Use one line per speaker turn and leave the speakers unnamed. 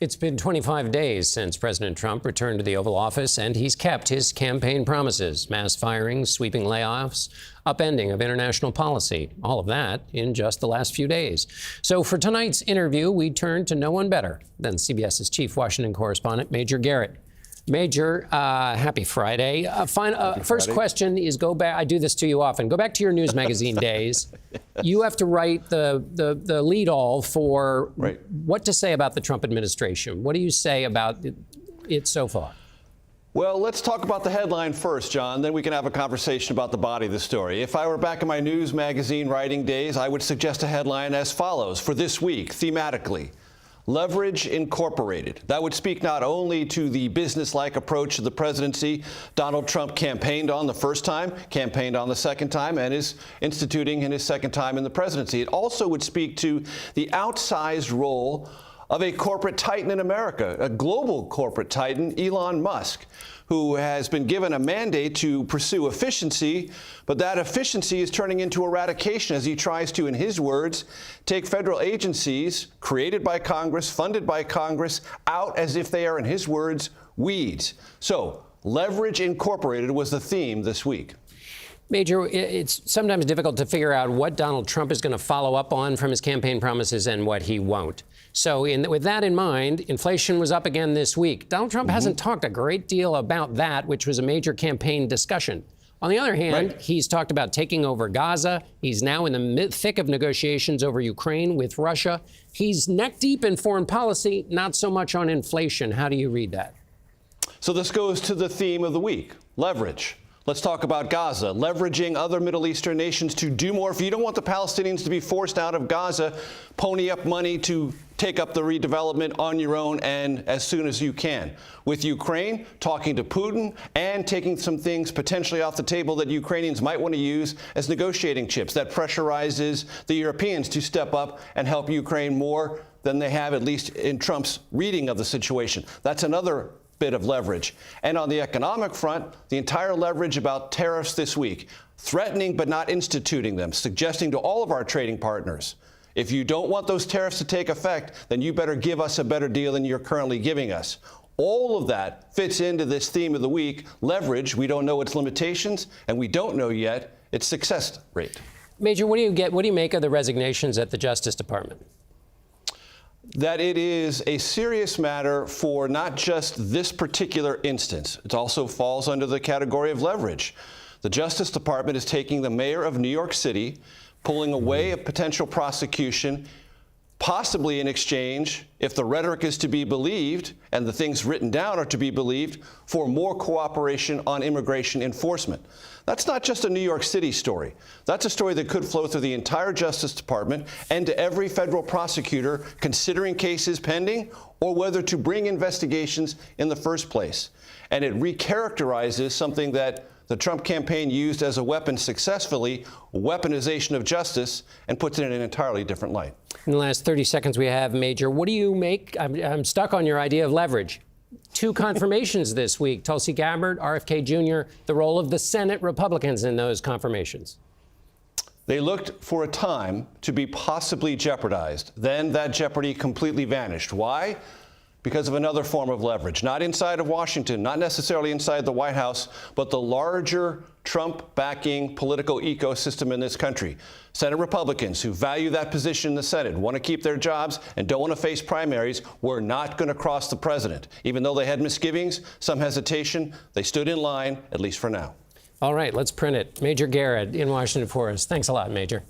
It's been 25 days since President Trump returned to the Oval Office, and he's kept his campaign promises. Mass firings, sweeping layoffs, upending of international policy. All of that in just the last few days. So for tonight's interview, we turn to no one better than CBS's chief Washington correspondent, Major Garrett. Major, happy Friday. First question is go back. I do this to you often. Go back to your news magazine days. Yes. You have to write the lead-all for what to say about the Trump administration. What do you say about it so far?
Well, let's talk about the headline first, John. Then we can have a conversation about the body of the story. If I were back in my news magazine writing days, I would suggest a headline as follows for this week, thematically. Leverage Incorporated. That would speak not only to the business-like approach to the presidency Donald Trump campaigned on the first time, campaigned on the second time, and is instituting in his second time in the presidency. It also would speak to the outsized role of a corporate titan in America, a global corporate titan, Elon Musk, who has been given a mandate to pursue efficiency, but that efficiency is turning into eradication as he tries to, in his words, take federal agencies created by Congress, funded by Congress, out as if they are, in his words, weeds. So, Leverage Incorporated was the theme this week.
Major, it's sometimes difficult to figure out what Donald Trump is going to follow up on from his campaign promises and what he won't. So with that in mind, inflation was up again this week. Donald Trump hasn't talked a great deal about that, which was a major campaign discussion. On the other hand, he's talked about taking over Gaza. He's now in the thick of negotiations over Ukraine with Russia. He's neck deep in foreign policy, not so much on inflation. How do you read that?
So this goes to the theme of the week, leverage. Let's talk about Gaza, leveraging other Middle Eastern nations to do more. If you don't want the Palestinians to be forced out of Gaza, pony up money to take up the redevelopment on your own and as soon as you can. With Ukraine, talking to Putin and taking some things potentially off the table that Ukrainians might want to use as negotiating chips. That pressurizes the Europeans to step up and help Ukraine more than they have, at least in Trump's reading of the situation. That's another bit of leverage. And on the economic front, the entire leverage about tariffs this week, threatening but not instituting them, suggesting to all of our trading partners, if you don't want those tariffs to take effect, then you better give us a better deal than you're currently giving us. All of that fits into this theme of the week, leverage. We don't know its limitations, and we don't know yet its success rate.
Major, what do you make of the resignations at the Justice Department?
That it is a serious matter for not just this particular instance. It also falls under the category of leverage. The Justice Department is taking the mayor of New York City, pulling away a potential prosecution, possibly in exchange, if the rhetoric is to be believed and the things written down are to be believed, for more cooperation on immigration enforcement. That's not just a New York City story. That's a story that could flow through the entire Justice Department and to every federal prosecutor considering cases pending or whether to bring investigations in the first place. And it recharacterizes something that the Trump campaign used as a weapon successfully, weaponization of justice, and puts it in an entirely different light.
In the last 30 seconds we have, Major, what do you make? I'm stuck on your idea of leverage. Two confirmations this week. Tulsi Gabbard, RFK Jr., the role of the Senate Republicans in those confirmations.
They looked for a time to be possibly jeopardized. Then that jeopardy completely vanished. Why? Because of another form of leverage, not inside of Washington, not necessarily inside the White House, but the larger Trump-backing political ecosystem in this country. Senate Republicans who value that position in the Senate, want to keep their jobs, and don't want to face primaries, were not going to cross the president. Even though they had misgivings, some hesitation, they stood in line, at least for now.
All right, let's print it. Major Garrett in Washington for us. Thanks a lot, Major.